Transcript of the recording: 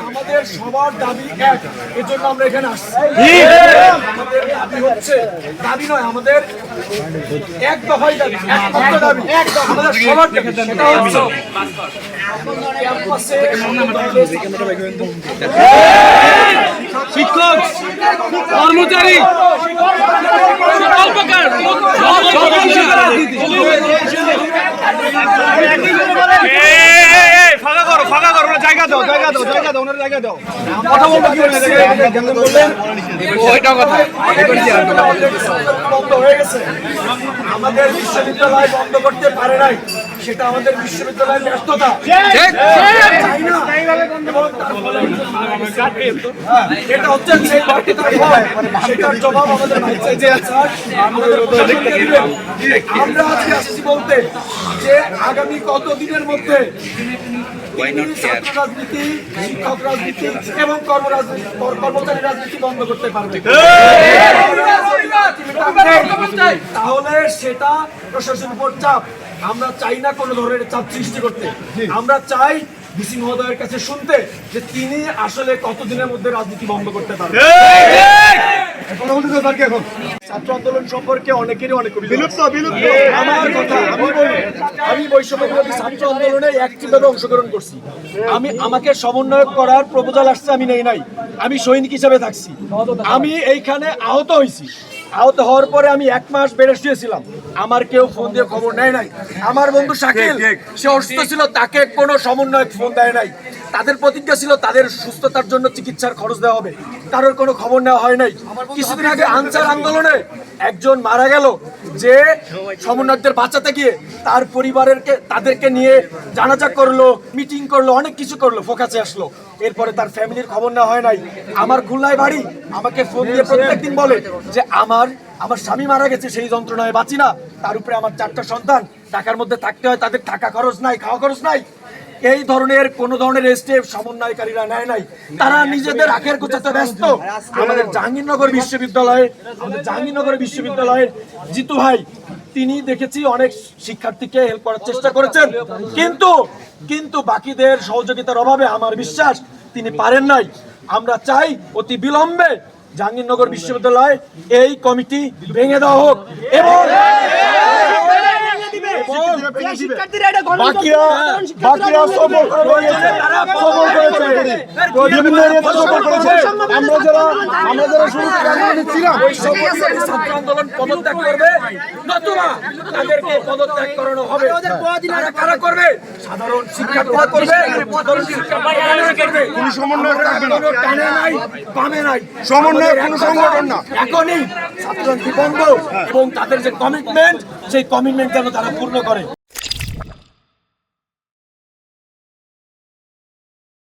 আমাদের সবার দাবি এক, এর জন্য আমরা এখানে আসছি। আমাদের দাবি হচ্ছে, দাবি নয়, আমাদের এক দফাই দাবি, একমাত্র দাবি আমাদের সবার দাবি, সেটা হচ্ছে ক্যাম্পাসে শিক্ষক, কর্মচারী, ফাঁকা করো, জায়গা দাও, ওনার জায়গা দাও। কথা বলবো কি বললেন? ওইটাও কথা বন্ধ হয়ে গেছে, আমাদের বিশ্ববিদ্যালয় বন্ধ করতে পারে নাই, সেটা আমাদের বিশ্ববিদ্যালয়ের ব্যর্থতা। এটা হচ্ছে সেই ব্যর্থতার ফল, সেটার জবাব আমাদের আমরা আজকে আসছি বলতে যে আগামী কত দিনের মধ্যে ছাত্র রাজনীতি, শিক্ষক রাজনীতি এবং কর্মচারী রাজনীতি বন্ধ করতে পারবে, তাহলে সেটা প্রশাসনের উপর চাপ। আমরা চাই না কোনো ধরনের চাপ সৃষ্টি করতে, আমরা চাই ডিসি মহোদয়ের কাছে শুনতে যে তিনি আসলে কতদিনের মধ্যে রাজনীতি বন্ধ করতে পারবেন। ছাত্র আন্দোলন সম্পর্কে অনেকেরই অনেক আমার কথা আমি বৈষম্য বিরোধী ছাত্র আন্দোলনে অ্যাক্টিভভাবে অংশগ্রহণ করছি। আমাকে সমন্বয়ক করার প্রপোজাল আসছে, আমি নেই নাই, আমি সৈনিক হিসেবে থাকছি। আমি এইখানে আহত হয়েছি, আহত হওয়ার পরে আমি 1 মাস বেড়ে শুয়েছিলাম, আমার কেউ ফোন দিয়ে খবর নেয় নাই। আমার বন্ধু শাকিল, সে অসুস্থ ছিল, তাকে কোনো সমন্বয়ক ফোন দেয় নাই। তাদের প্রতিজ্ঞা ছিল তাদের সুস্থতার জন্য চিকিৎসার খরচ দেওয়া হবে, কারোর কোনো খবর নেওয়া হয় নাই। কিছুদিন আগে আনসার আন্দোলনে একজন মারা গেল, যে সমন্বয়কদের বাঁচাতে গিয়ে তার তাদেরকে নিয়ে জানাজা করলো, মিটিং করলো, অনেক কিছু করলো, ফোকাসে আসলো। এরপরে তার ফ্যামিলির খবর নেওয়া হয় নাই। আমার খুলনায় বাড়ি, আমাকে ফোন দিয়ে প্রত্যেকদিন বলে যে আমার স্বামী মারা গেছে, সেই যন্ত্রণায় বাঁচি না, তার উপরে আমার 4টা সন্তান ঢাকার মধ্যে থাকতে হয়, তাদের থাকা খরচ নাই, খাওয়া খরচ নাই। এই ধরনের কোন ধরনের স্টেপ সমন্বয়কারীরা নেয় নাই, তারা নিজেদের আখের গোছাতে ব্যস্ত। আমাদের জাহাঙ্গীরনগর বিশ্ববিদ্যালয়ের জিতু ভাই, তিনি দেখেছি অনেক শিক্ষার্থীকে হেল্প করার চেষ্টা করেছেন, কিন্তু বাকিদের সহযোগিতার অভাবে আমার বিশ্বাস তিনি পারেন নাই। আমরা চাই অতি বিলম্বে জাহাঙ্গীরনগর বিশ্ববিদ্যালয় এই কমিটি ভেঙে দেওয়া হোক এবং আন্দোলন পদত্যাগ করবে, নতুবা তাদেরকে পদত্যাগ করানো হবে। কারা করবে? সাধারণ শিক্ষার্থীরা করবে, কোনো সমন্বয় রাখবে না, টানে নাই, বামে নাই, সমন্বয় কোনো সংগঠন না। এখনই ছাত্ররাজনীতি বন্ধ এবং তাদের যে কমিটমেন্ট, সেই কমিটমেন্ট যেন তারা পূর্ণ করে।